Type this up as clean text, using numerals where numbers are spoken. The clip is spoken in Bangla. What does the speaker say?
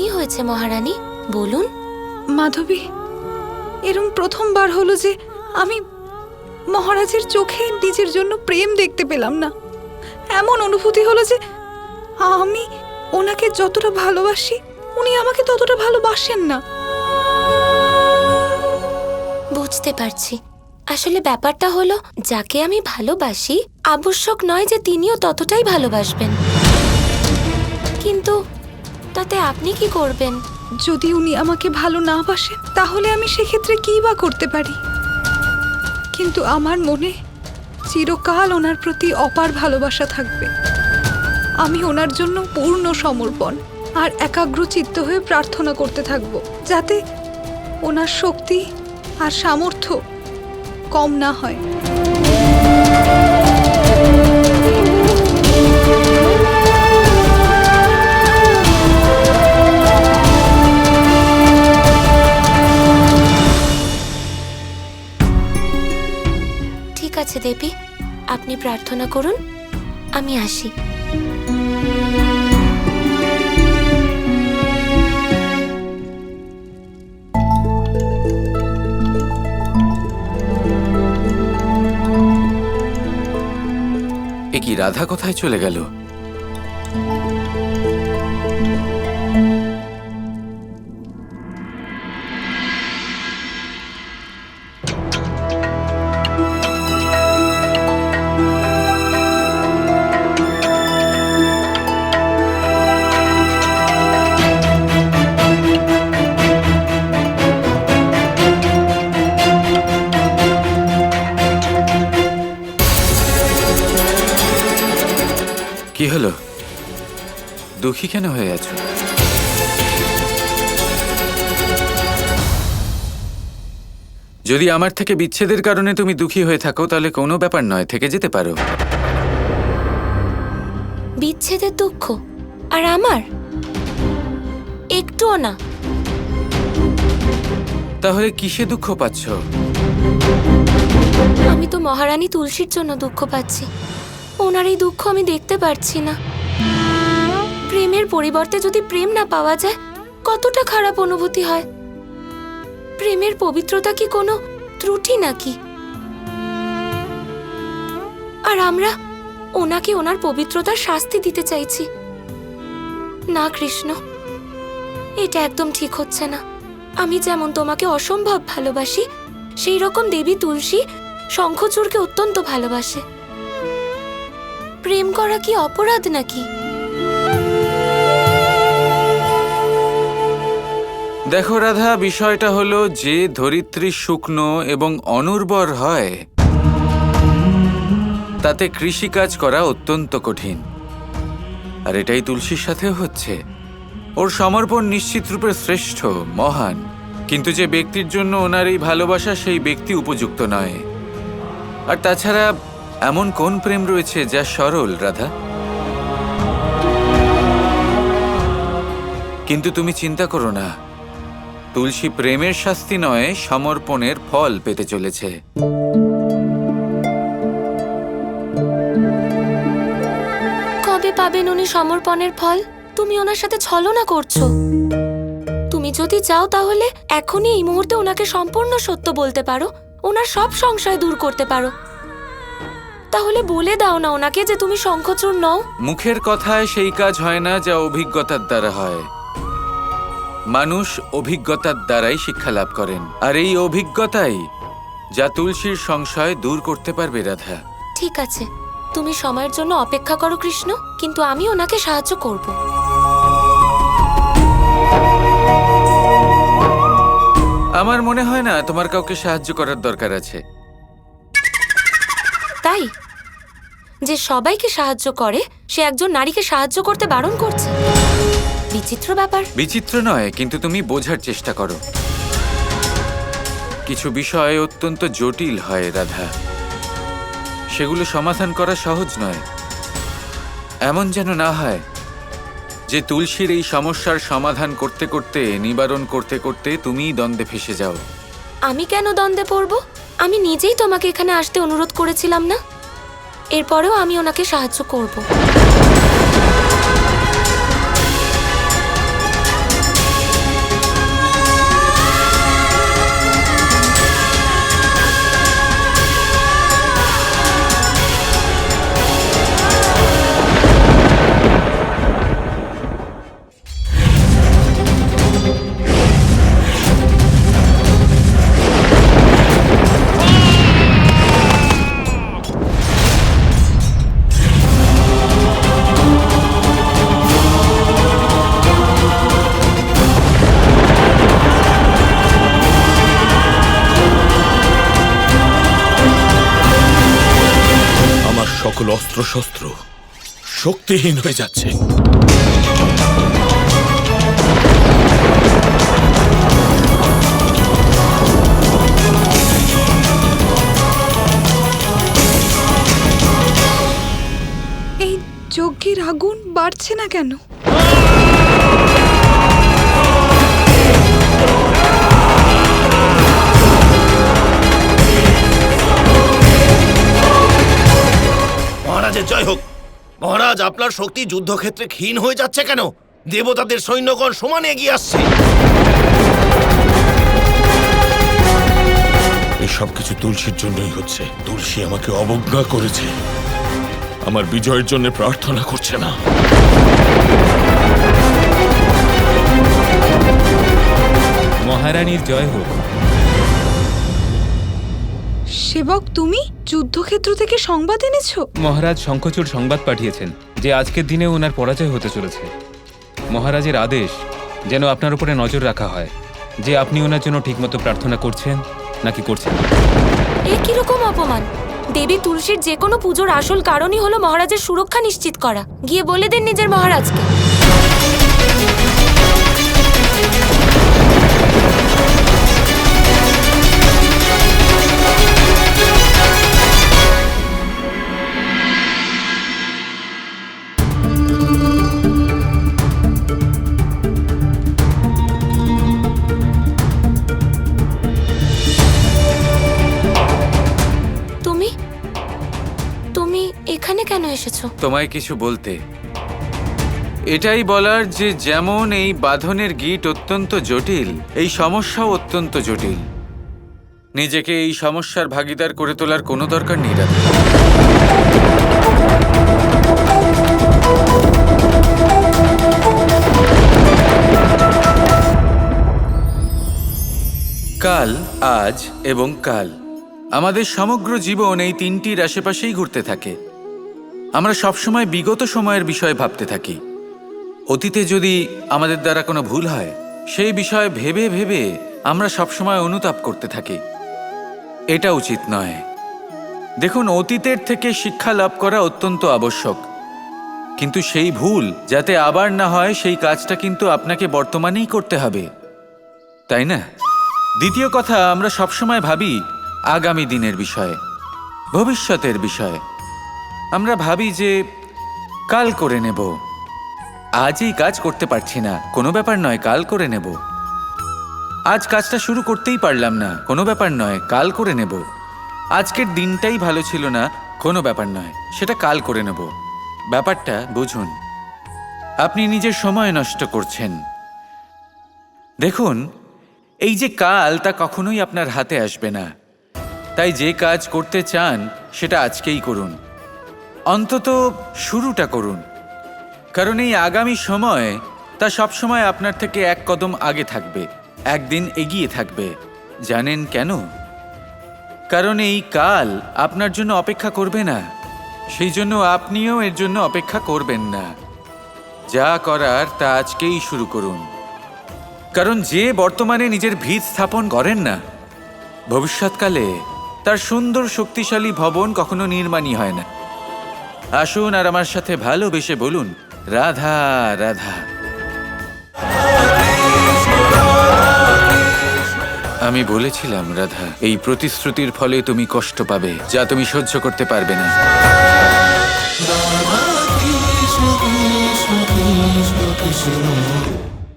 কি হয়েছে মহারানী, বলুন। মাধবী, এরম প্রথমবার হলো যে আমি মহারাজের চোখে নিজের জন্য প্রেম দেখতে পেলাম না। এমন অনুভূতি হলো যে আমি ওনাকে যতটা ভালোবাসি উনি আমাকে ততটা ভালোবাসেন না। বুঝতে পারছি। আসলে ব্যাপারটা হলো, যাকে আমি ভালোবাসি আবশ্যক নয় যে তিনিও ততটাই ভালোবাসবেন। কিন্তু তাতে আপনি কি করবেন? যদি উনি আমাকে ভালো না বাসেন তাহলে আমি সেক্ষেত্রে কী বা করতে পারি? কিন্তু আমার মনে চিরকাল ওনার প্রতি অপার ভালোবাসা থাকবে। আমি ওনার জন্য পূর্ণ সমর্পণ আর একাগ্রচিত্ত হয়ে প্রার্থনা করতে থাকব, যাতে ওনার শক্তি আর সামর্থ্য কম না হয়। ঠিক আছে দেবী, আপনি প্রার্থনা করুন, আমি আসি। এ কি, রাধা কোথায় চলে গেল? কি হলো, দুঃখী কেন হয়ে আছো? যদি আমার থেকে বিচ্ছেদের কারণে তুমি দুঃখী হয়ে থাকো তাহলে কোনো ব্যাপার নয়, থেকে যেতে পারো। বিচ্ছেদের দুঃখ? আর আমার একটুও না। তাহলে কিসে দুঃখ পাচ্ছ? আমি তো মহারানী তুলসীর জন্য দুঃখ পাচ্ছি। ওনার এই দুঃখ আমি দেখতে পারছি না। প্রেমের পরিবর্তে যদি প্রেম না পাওয়া যায় কতটা খারাপ অনুভূতি হয়। প্রেমের পবিত্রতা কি কোনো ত্রুটি নাকি? আর আমরা ওনাকে ওনার পবিত্রতার শাস্তি দিতে চাইছি। না কৃষ্ণ, এটা একদম ঠিক হচ্ছে না। আমি যেমন তোমাকে অসম্ভব ভালোবাসি, সেই রকম দেবী তুলসী শঙ্খচূড়কে অত্যন্ত ভালোবাসে। প্রেম করা কি অপরাধ নাকি? দেখো রাধা, বিষয়টা হলো যে ধরিত্রী শুকনো এবং অনুর্বর হয় তাতে কৃষিকাজ করা অত্যন্ত কঠিন। আর এটাই তুলসীর সাথে হচ্ছে। ওর সমর্পণ নিশ্চিত রূপে শ্রেষ্ঠ, মহান, কিন্তু যে ব্যক্তির জন্য ওনার এই ভালোবাসা সেই ব্যক্তি উপযুক্ত নয়। আর তাছাড়া এমন কোন প্রেম রয়েছে যা সরল, রাধা? কিন্তু তুমি চিন্তা করো না, তুলসী প্রেমের শাস্তি নয়, সমর্পণের ফল পেতে চলেছে। কবে পাবেন উনি সমর্পণের ফল? তুমি ওনার সাথে ছলনা করছো। তুমি যদি চাও তাহলে এখনই এই মুহূর্তে ওনাকে সম্পূর্ণ সত্য বলতে পারো, ওনার সব সংশয় দূর করতে পারো। তাহলে বলে দাও না ওনাকে যে তুমি শঙ্খচূড় নও। মুখের কথায় সেই কাজ হয় না যা অভিজ্ঞতার দ্বারা হয়। মানুষ অভিজ্ঞতার দ্বারাই শিক্ষা লাভ করেন, আর এই অভিজ্ঞতাই যা তুলসীর সংশয় দূর করতে পারবে, রাধা। ঠিক আছে, তুমি সময়ের জন্য অপেক্ষা করো কৃষ্ণ, কিন্তু আমি ওনাকে সাহায্য করব। আমার মনে হয় না তোমার কাউকে সাহায্য করার দরকার আছে। তাই যে সবাইকে সাহায্য করে সে একজন নারীকে সাহায্য করতে বারণ করছে? বিচিত্র ব্যাপার। বিচিত্র নয়, কিন্তু তুমি বোঝার চেষ্টা করো। কিছু বিষয় অত্যন্ত জটিল হয়, রাধা। সেগুলো সমাধান করা সহজ নয়। এমন যেন না হয় যে তুলসীর এই সমস্যার সমাধান করতে করতে, নিবারণ করতে করতে তুমিই দ্বন্দ্বে ফেসে যাও। আমি কেন দ্বন্দ্বে পড়ব? আমি নিজেই তোমাকে এখানে আসতে অনুরোধ করেছিলাম না? এরপরেও আমি ওনাকে সাহায্য করব। সকল অস্ত্রশস্ত্র শক্তিহীন হয়ে যাচ্ছে। এই যজ্ঞের আগুন বাড়ছে না কেন? মহারাজের জয় হোক। মহারাজ, আপনার শক্তি যুদ্ধক্ষেত্রে ক্ষীণ হয়ে যাচ্ছে কেন? দেবতাদের সৈন্যগণ সমানে এগিয়ে আসছে। এই সব কিছু তুলসীর জন্যই হচ্ছে। তুলসী আমাকে অবজ্ঞা করেছে, আমার বিজয়ের জন্য প্রার্থনা করছে না। মহারানীর জয় হোক। সেবক, তুমি যুদ্ধক্ষেত্র থেকে সংবাদ এনেছো? মহারাজ শঙ্খচূড় সংবাদ পাঠিয়েছেন যে আজকের দিনে ওনার পরাজয় হতে চলেছে। মহারাজের আদেশ যেন আপনার উপরে নজর রাখা হয়, যে আপনি ওনার জন্য ঠিকমতো প্রার্থনা করছেন নাকি করছেন না। এ কিরকম অপমান! দেবী তুলসীর যে কোনো পুজোর আসল কারণই হলো মহারাজের সুরক্ষা নিশ্চিত করা। গিয়ে বলে দিন নিজের মহারাজকে। তুমি এখানে কেন এসেছো? তোমায় কিছু বলতে। এটাই বলার যে যেমন এই বাঁধনের গিট অত্যন্ত জটিল, এই সমস্যাও অত্যন্ত জটিল। নিজেকে এই সমস্যার ভাগীদার করে তোলার কোনো দরকার নেই রাধা। কাল, আজ এবং কাল, আমাদের সমগ্র জীবন এই তিনটির আশেপাশেই ঘুরতে থাকে। আমরা সবসময় বিগত সময়ের বিষয়ে ভাবতে থাকি। অতীতে যদি আমাদের দ্বারা কোনো ভুল হয়, সেই বিষয়ে ভেবে ভেবে আমরা সবসময় অনুতাপ করতে থাকি। এটা উচিত নয়। দেখুন, অতীতের থেকে শিক্ষা লাভ করা অত্যন্ত আবশ্যক, কিন্তু সেই ভুল যাতে আবার না হয় সেই কাজটা কিন্তু আপনাকে বর্তমানেই করতে হবে, তাই না? দ্বিতীয় কথা, আমরা সবসময় ভাবি আগামী দিনের বিষয়ে, ভবিষ্যতের বিষয়ে। আমরা ভাবি যে কাল করে নেব, আজ এই কাজ করতে পারছি না, কোনো ব্যাপার নয়, কাল করে নেব। আজ কাজটা শুরু করতেই পারলাম না, কোনো ব্যাপার নয়, কাল করে নেব। আজকের দিনটাই ভালো ছিল না, কোনো ব্যাপার নয়, সেটা কাল করে নেব। ব্যাপারটা বুঝুন, আপনি নিজের সময় নষ্ট করছেন। দেখুন, এই যে কাল, তা কখনোই আপনার হাতে আসবে না। তাই যে কাজ করতে চান সেটা আজকেই করুন, অন্তত শুরুটা করুন। কারণ এই আগামী সময় তা সবসময় আপনার থেকে এক কদম আগে থাকবে, একদিন এগিয়ে থাকবে। জানেন কেন? কারণ এই কাল আপনার জন্য অপেক্ষা করবে না, সেই জন্য আপনিও এর জন্য অপেক্ষা করবেন না। যা করার তা আজকেই শুরু করুন। কারণ যে বর্তমানে নিজের ভিত স্থাপন করেন না, ভবিষ্যৎকালে তার সুন্দর শক্তিশালী ভবন কখনো নির্মাণই হয় না। আসুন আর আমার সাথে ভালোবেসে বলুন, রাধা রাধা। আমি বলেছিলাম রাধা, এই প্রতিশ্রুতির ফলে তুমি কষ্ট পাবে, যা তুমি সহ্য করতে পারবে না। Krishna Krishna Krishna Krishna